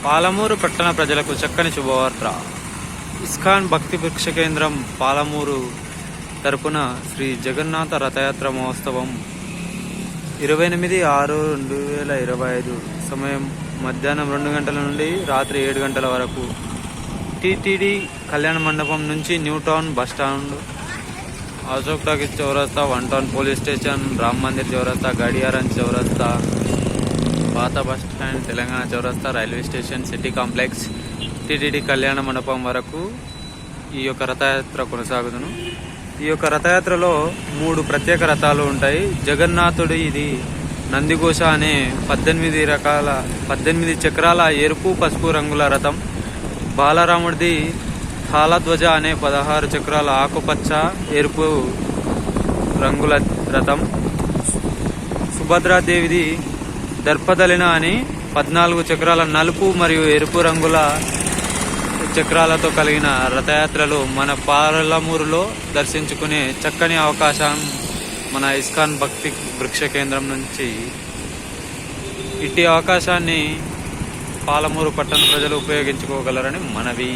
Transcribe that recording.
పాలమూరు పట్టణ ప్రజలకు చక్కని శుభవార్త. ఇస్కాన్ భక్తి వృక్ష కేంద్రం పాలమూరు తరపున శ్రీ జగన్నాథ రథయాత్ర మహోత్సవం 28/6/2025 సమయం మధ్యాహ్నం 2 గంటల నుండి రాత్రి 7 గంటల వరకు టీటీడీ కళ్యాణ మండపం నుంచి new town bus stand, Ashok talkies చౌరస్తా, 1 town police station, Ram Mandir చౌరస్తా, గడియారం చౌరస్తా, పాత బస్ స్టాండ్, తెలంగాణ చౌరస్తా, railway station, city complex, TTD కళ్యాణ మండపం వరకు ఈ యొక్క రథయాత్ర కొనసాగుతును. ఈ యొక్క రథయాత్రలో 3 ప్రత్యేక రథాలు ఉంటాయి. జగన్నాథుడి ఇది నందిఘోష అనే 18 చక్రాల ఎరుపు పసుపు రంగుల రథం. బాలరాముడిది తాళధ్వజ అనే 16 చక్రాల ఆకుపచ్చ ఎరుపు రంగుల రథం. సుభద్రాదేవిది దర్పదలిన అని 14 చక్రాల నలుపు మరియు ఎరుపు రంగుల చక్రాలతో కలిగిన రథయాత్రలు మన పాలమూరులో దర్శించుకునే చక్కని అవకాశం మన ఇస్కాన్ భక్తి వృక్ష కేంద్రం నుంచి. ఇట్టి అవకాశాన్ని పాలమూరు పట్టణ ప్రజలు ఉపయోగించుకోగలరని మనవి.